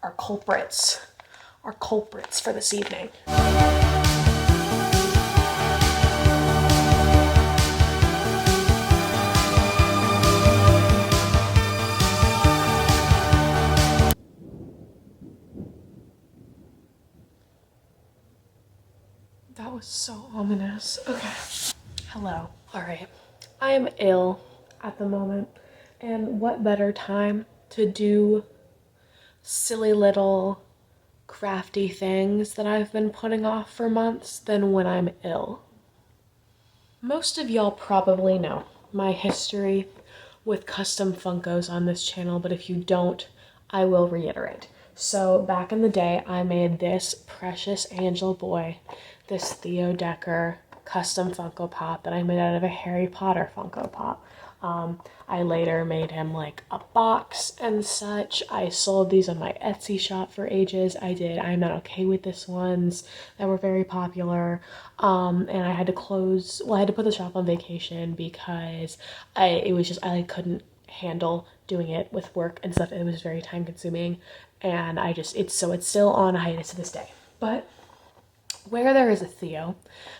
our culprits for this evening. That was so ominous. Okay. Hello. All right. I am ill at the moment, and what better time to do silly little crafty things that I've been putting off for months than when I'm ill. Most of y'all probably know my history with custom Funkos on this channel, but if you don't, I will reiterate. So back in the day, I made this precious angel boy, this Theo Decker custom Funko Pop that I made out of a Harry Potter Funko Pop. I later made him like a box and such. I sold these on my Etsy shop for ages. I'm Not Okay With This ones that were very popular. And I had to put the shop on vacation because I couldn't handle doing it with work and stuff. It was very time consuming, and it's still on hiatus to this day. But where there is a Theo,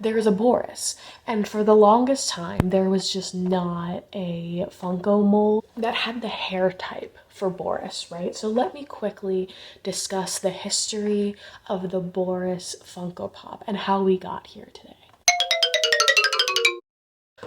there is a Boris. And for the longest time, there was just not a Funko mold that had the hair type for Boris, right? So let me quickly discuss the history of the Boris Funko Pop and how we got here today.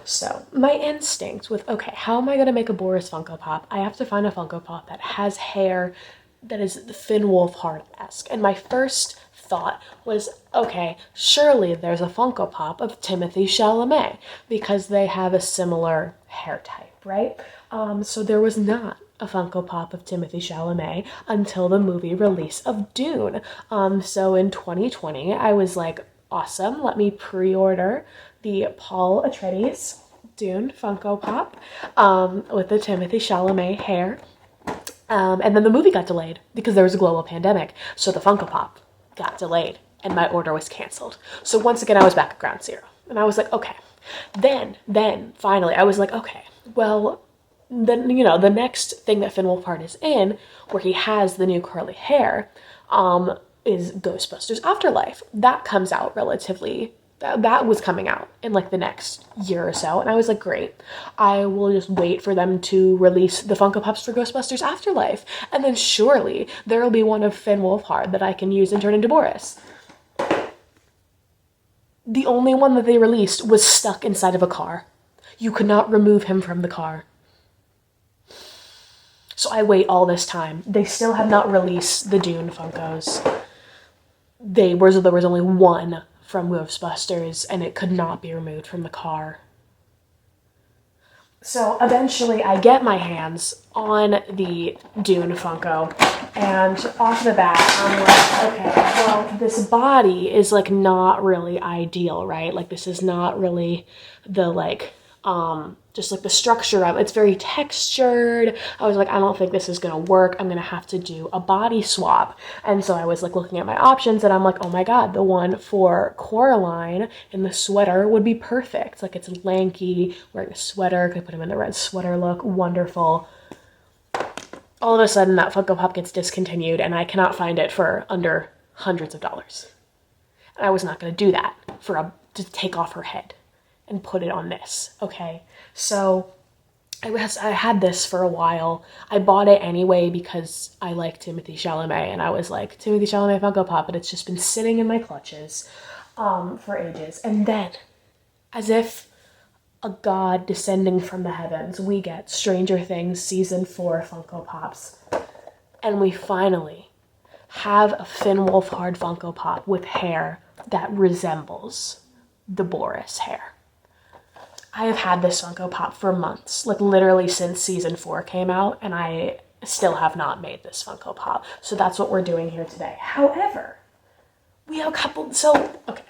So my instinct with, okay, how am I going to make a Boris Funko Pop? I have to find a Funko Pop that has hair that is Finn Wolfhard-esque. And my first thought was, okay, surely there's a Funko Pop of Timothée Chalamet because they have a similar hair type, right? So there was not a Funko Pop of Timothée Chalamet until the movie release of Dune. So in 2020, I was like, awesome, let me pre-order the Paul Atreides Dune Funko Pop with the Timothée Chalamet hair. And then the movie got delayed because there was a global pandemic. So the Funko Pop got delayed and my order was canceled. So once again, I was back at ground zero. And I was like, okay. Then finally, I was like, okay, well, then, the next thing that Finn Wolfhard is in, where he has the new curly hair, is Ghostbusters Afterlife. That comes out that was coming out in like the next year or so. And I was like, great, I will just wait for them to release the Funko Pops for Ghostbusters Afterlife. And then surely there will be one of Finn Wolfhard that I can use and turn into Boris. The only one that they released was stuck inside of a car. You could not remove him from the car. So I wait all this time. They still have not released the Dune Funkos. There was only one from Ghostbusters, and it could not be removed from the car. So eventually I get my hands on the Dune Funko, and off the bat I'm like, okay, well, this body is like not really ideal, right? Like this is not really the just like the structure of it. It's very textured. I was like, I don't think this is gonna work. I'm gonna have to do a body swap. And so I was like looking at my options, and I'm like, oh my god, the one for Coraline in the sweater would be perfect. Like it's lanky, wearing a sweater, could put him in the red sweater look, wonderful. All of a sudden that Funko Pop gets discontinued and I cannot find it for under hundreds of dollars. And I was not gonna do that to take off her head and put it on this, okay? So I had this for a while. I bought it anyway because I like Timothée Chalamet, and I was like, Timothée Chalamet Funko Pop, but it's just been sitting in my clutches for ages. And then, as if a god descending from the heavens, we get Stranger Things Season 4 Funko Pops. And we finally have a Finn Wolfhard Funko Pop with hair that resembles the Boris hair. I have had this Funko Pop for months, like literally since Season 4 came out, and I still have not made this Funko Pop. So that's what we're doing here today. However, we have a couple, okay.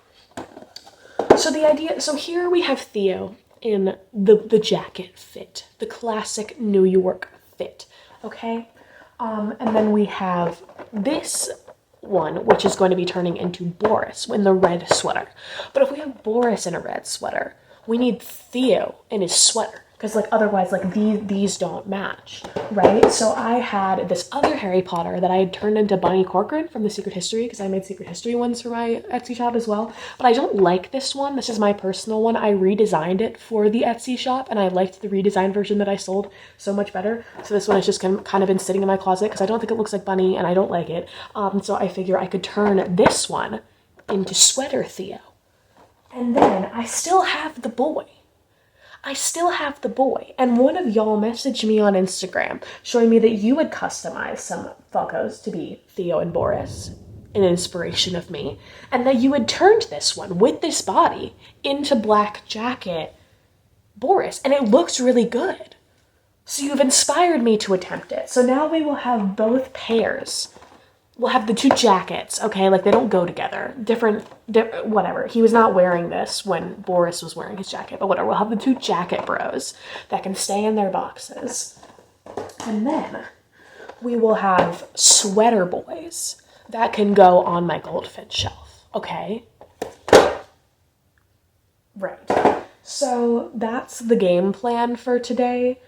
So here we have Theo in the jacket fit, the classic New York fit, okay? And then we have this one, which is going to be turning into Boris in the red sweater. But if we have Boris in a red sweater, we need Theo in his sweater, because like otherwise like these don't match, right? So I had this other Harry Potter that I had turned into Bunny Corcoran from the Secret History, because I made Secret History ones for my Etsy shop as well. But I don't like this one. This is my personal one. I redesigned it for the Etsy shop, and I liked the redesigned version that I sold so much better. So this one has just kind of been sitting in my closet because I don't think it looks like Bunny and I don't like it. So I figure I could turn this one into Sweater Theo. And then I still have the boy. And one of y'all messaged me on Instagram showing me that you had customized some Funkos to be Theo and Boris, an inspiration of me, and that you had turned this one with this body into Black Jacket Boris, and it looks really good. So you've inspired me to attempt it. So now we will have both pairs. We'll have the two jackets, okay? Like, they don't go together. Different, whatever. He was not wearing this when Boris was wearing his jacket, but whatever. We'll have the two jacket bros that can stay in their boxes. And then we will have sweater boys that can go on my goldfinch shelf, okay? Right. So that's the game plan for today.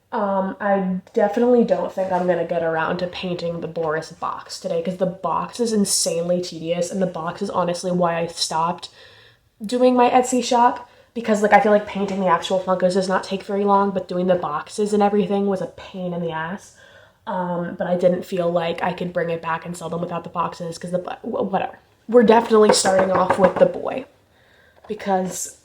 I definitely don't think I'm going to get around to painting the Boris box today, because the box is insanely tedious, and the box is honestly why I stopped doing my Etsy shop, because like I feel like painting the actual Funkos does not take very long, but doing the boxes and everything was a pain in the ass. But I didn't feel like I could bring it back and sell them without the boxes, because whatever. We're definitely starting off with the boy, because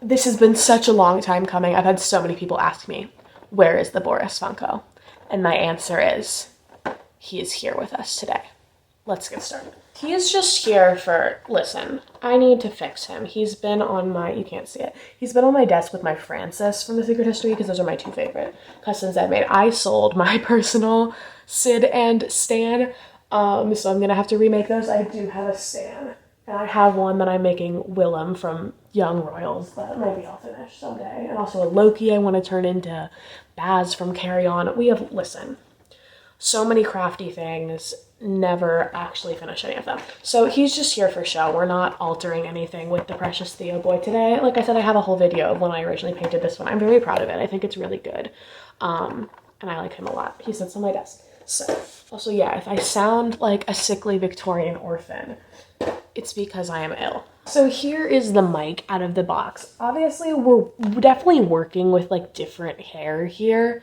this has been such a long time coming. I've had so many people ask me, where is the Boris Funko? And my answer is, he is here with us today. Let's get started. He is just here for, listen, I need to fix him. He's been on my, you can't see it, he's been on my desk with my Francis from the Secret History, because those are my two favorite customs I've made. I sold my personal Sid and Stan, so I'm gonna have to remake those. I do have a Stan. And I have one that I'm making Willem from Young Royals that maybe I'll finish someday. And also a Loki I want to turn into Baz from Carry On. We have, listen, so many crafty things, never actually finish any of them. So he's just here for show. We're not altering anything with the Precious Theo boy today. Like I said, I have a whole video of when I originally painted this one. I'm very proud of it. I think it's really good. And I like him a lot. He sits on my desk. So, also, yeah, if I sound like a sickly Victorian orphan, it's because I am ill. So here is the mic out of the box. Obviously, we're definitely working with like different hair here.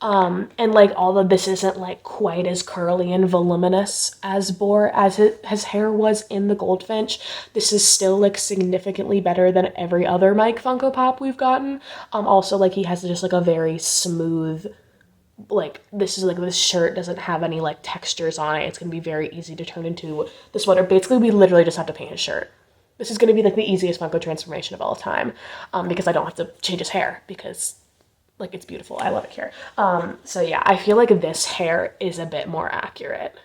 And like all of this isn't like quite as curly and voluminous as his hair was in the Goldfinch. This is still like significantly better than every other Mike Funko Pop we've gotten. Also, like he has just like a very smooth, like this shirt doesn't have any like textures on it. It's gonna be very easy to turn into the sweater. Basically, we literally just have to paint his shirt. This is gonna be like the easiest Funko transformation of all time, because I don't have to change his hair, because like it's beautiful. I love it here. So yeah, I feel like this hair is a bit more accurate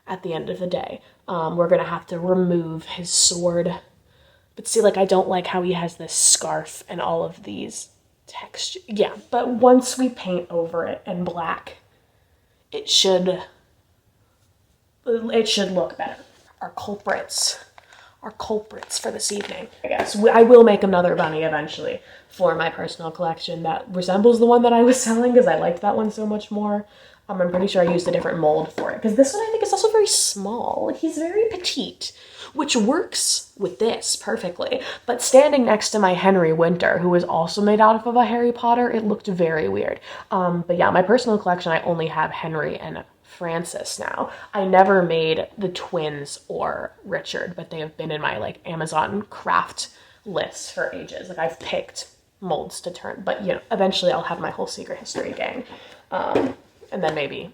at the end of the day. We're gonna have to remove his sword, but see, like I don't like how he has this scarf and all of these texture. Yeah, but once we paint over it in black, it should look better. Our culprits for this evening. I guess I will make another bunny eventually for my personal collection that resembles the one that I was selling, because I liked that one so much more. I'm pretty sure I used a different mold for it, because this one I think is also very small. He's very petite, which works with this perfectly. But standing next to my Henry Winter, who is also made out of a Harry Potter, it looked very weird. But yeah, my personal collection, I only have Henry and Francis now. I never made the twins or Richard, but they have been in my like Amazon craft list for ages. Like I've picked molds to turn, but you know, eventually I'll have my whole Secret History gang. And then maybe,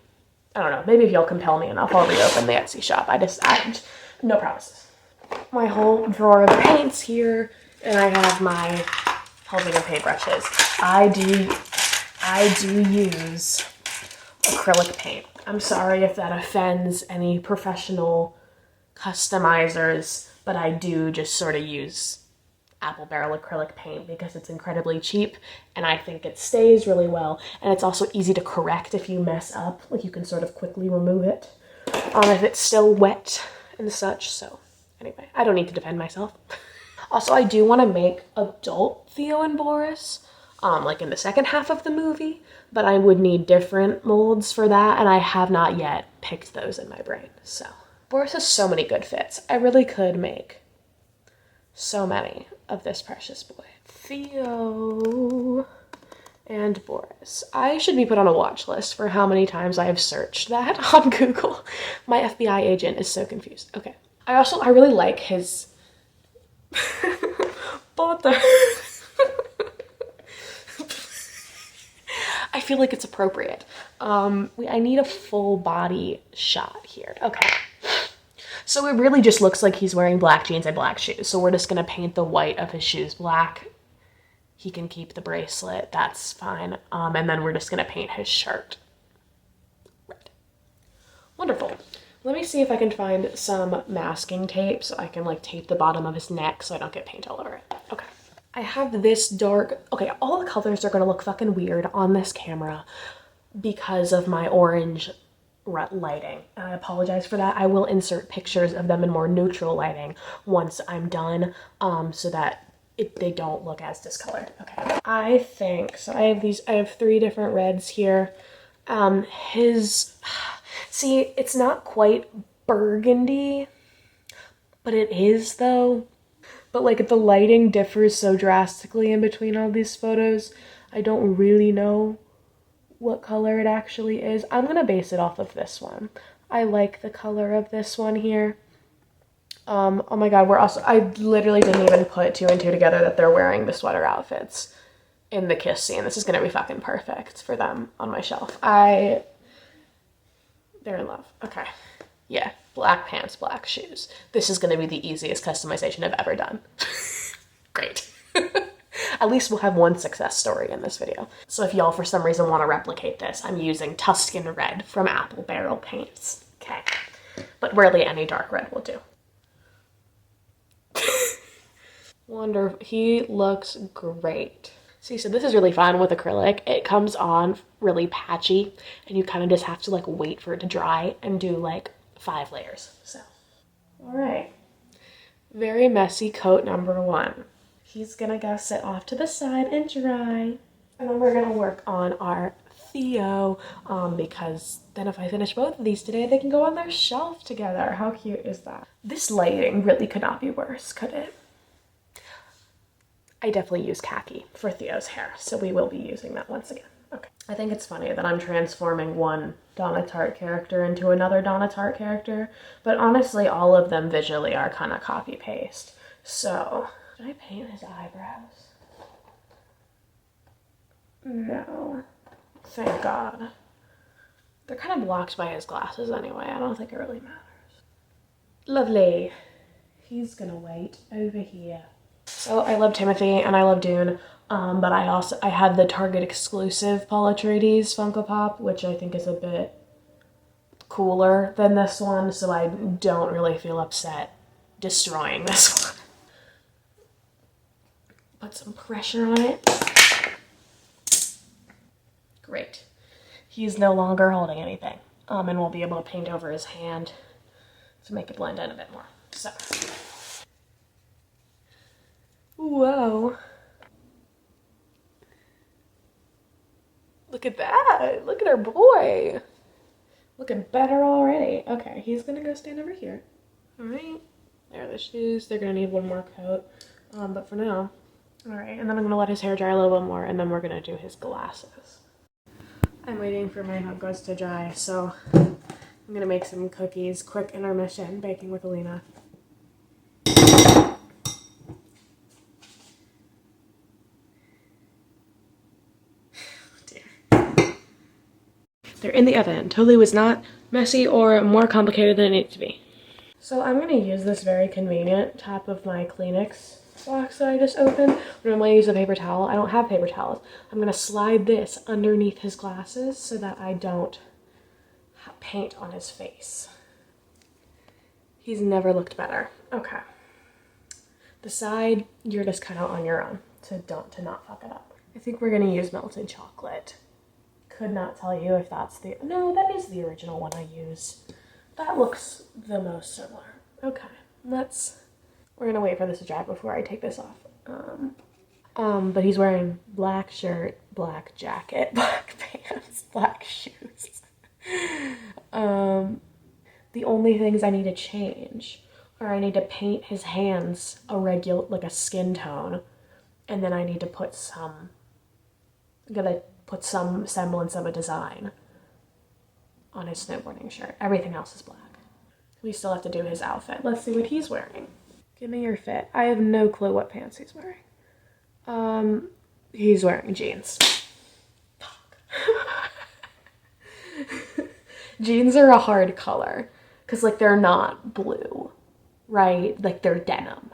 I don't know, maybe if y'all compel me enough, I'll reopen the Etsy shop. I no promises. My whole drawer of paints here, and I have my Helving and paintbrushes. I do use acrylic paint. I'm sorry if that offends any professional customizers, but I do just sort of use apple barrel acrylic paint because it's incredibly cheap, and I think it stays really well, and it's also easy to correct if you mess up. Like you can sort of quickly remove it if it's still wet and such. So anyway, I don't need to defend myself. Also, I do want to make adult Theo and Boris. like in the second half of the movie, but I would need different molds for that, and I have not yet picked those in my brain. So Boris has so many good fits. I really could make so many of this precious boy. Theo and Boris. I should be put on a watch list for how many times I have searched that on Google. My FBI agent is so confused. Okay. I really like his butter. I feel like it's appropriate. I need a full body shot here. Okay. So it really just looks like he's wearing black jeans and black shoes. So we're just gonna paint the white of his shoes black. He can keep the bracelet, that's fine. And then we're just gonna paint his shirt red. Wonderful. Let me see if I can find some masking tape so I can like tape the bottom of his neck so I don't get paint all over it. Okay. I have this dark, okay, all the colors are gonna look fucking weird on this camera because of my orange lighting. I apologize for that. I will insert pictures of them in more neutral lighting once I'm done, so that they don't look as discolored. Okay. I think, so I have 3 different reds here. See, it's not quite burgundy, but it is though. But like the lighting differs so drastically in between all these photos, I don't really know what color it actually is. I'm gonna base it off of this one. I like the color of this one here. Oh my god, I literally didn't even put 2 and 2 together that they're wearing the sweater outfits in the kiss scene. This is gonna be fucking perfect for them on my shelf. They're in love. Okay. Yeah, black pants, black shoes. This is gonna be the easiest customization I've ever done. Great. At least we'll have one success story in this video. So if y'all for some reason want to replicate this, I'm using Tuscan Red from Apple Barrel Paints. Okay. But really any dark red will do. Wonderful. He looks great. See, so this is really fun with acrylic. It comes on really patchy and you kind of just have to like wait for it to dry and do like 5 layers. So, all right. Very messy coat number 1. He's gonna go sit off to the side and dry. And then we're gonna work on our Theo, because then if I finish both of these today, they can go on their shelf together. How cute is that? This lighting really could not be worse, could it? I definitely use khaki for Theo's hair, so we will be using that once again. Okay. I think it's funny that I'm transforming one Donna Tartt character into another Donna Tartt character, but honestly, all of them visually are kind of copy-paste. So, did I paint his eyebrows? No. Thank God. They're kind of blocked by his glasses anyway. I don't think it really matters. Lovely. He's gonna wait over here. So I love Timothy and I love Dune, but I have the Target exclusive Paul Atreides Funko Pop, which I think is a bit cooler than this one, so I don't really feel upset destroying this one. Put some pressure on it. Great. He's no longer holding anything, and we'll be able to paint over his hand to make it blend in a bit more. So. Whoa. Look at that. Look at our boy. Looking better already. Okay, he's gonna go stand over here. All right. There are the shoes. They're gonna need one more coat, but for now. All right, and then I'm gonna let his hair dry a little bit more, and then we're gonna do his glasses. I'm waiting for my hot to dry, so I'm gonna make some cookies. Quick intermission, baking with Alina. They're in the oven. Totally was not messy or more complicated than it needed to be. So I'm gonna use this very convenient top of my Kleenex box that I just opened. But I'm gonna use a paper towel. I don't have paper towels. I'm gonna slide this underneath his glasses so that I don't paint on his face. He's never looked better. Okay. The side, you're just kind of on your own to not fuck it up. I think we're gonna use melted chocolate. Could not tell you if that's no, that is the original one I used. That looks the most similar. Okay, we're gonna wait for this to dry before I take this off. But he's wearing black shirt, black jacket, black pants, black shoes. The only things I need to change are I need to paint his hands a regular, like a skin tone, and then I need to put some, I'm gonna put some semblance of a design on his snowboarding shirt. Everything else is black. We still have to do his outfit. Let's see what he's wearing. Give me your fit. I have no clue what pants he's wearing. He's wearing jeans. Fuck. Jeans are a hard color because like they're not blue, right? Like they're denim.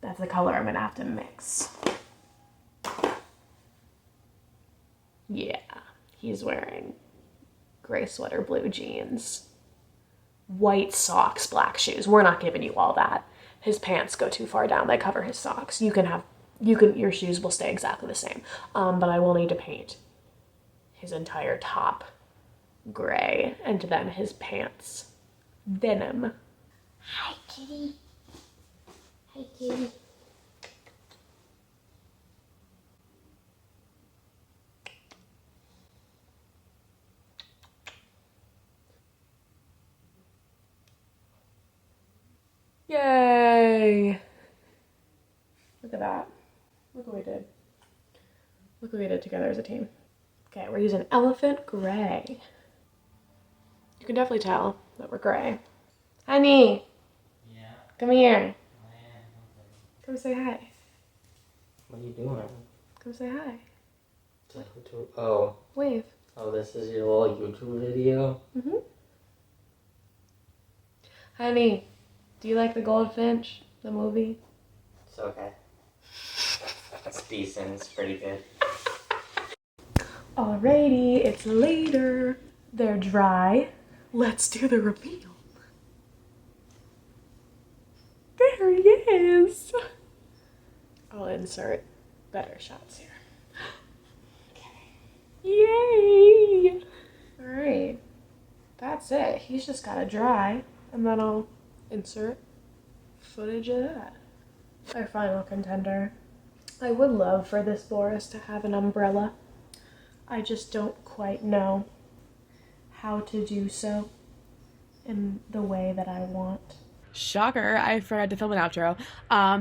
That's the color I'm gonna have to mix. Yeah, he's wearing gray sweater, blue jeans, white socks, black shoes. We're not giving you all that. His pants go too far down. They cover his socks. Your shoes will stay exactly the same. But I will need to paint his entire top gray and then his pants denim. Hi, kitty. Hi, kitty. Yay! Look at that. Look what we did. Look what we did together as a team. Okay, we're using elephant gray. You can definitely tell that we're gray. Honey! Yeah? Come here. Oh, Come say hi. what are you doing? Come say hi. Oh. Wave. Oh, this is your little YouTube video? Mm-hmm. Honey, do you like the goldfinch? The movie? It's okay. It's decent. It's pretty good. Alrighty, it's later. They're dry. Let's do the reveal. There he is. I'll insert better shots here. Okay. Yay! Alright. That's it. He's just gotta dry, and then I'll insert footage of that. Our final contender. I would love for this Boris to have an umbrella. I just don't quite know how to do so in the way that I want. Shocker, I forgot to film an outro.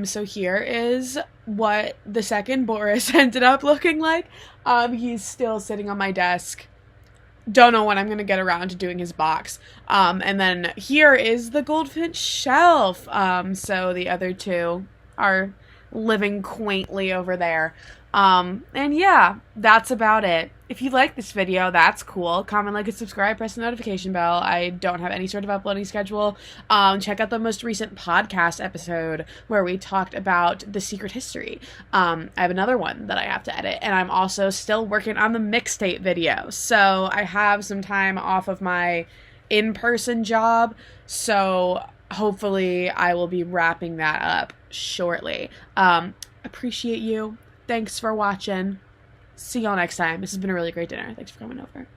So here is what the second Boris ended up looking like. He's still sitting on my desk. Don't know when I'm gonna get around to doing his box. And then here is the goldfinch shelf. So the other two are living quaintly over there. And yeah, that's about it. If you like this video, that's cool. Comment, like, and subscribe, press the notification bell. I don't have any sort of uploading schedule. Check out the most recent podcast episode where we talked about the secret history. I have another one that I have to edit, and I'm also still working on the mixtape video. So I have some time off of my in-person job, so hopefully I will be wrapping that up shortly. Appreciate you. Thanks for watching. See y'all next time. This has been a really great dinner. Thanks for coming over.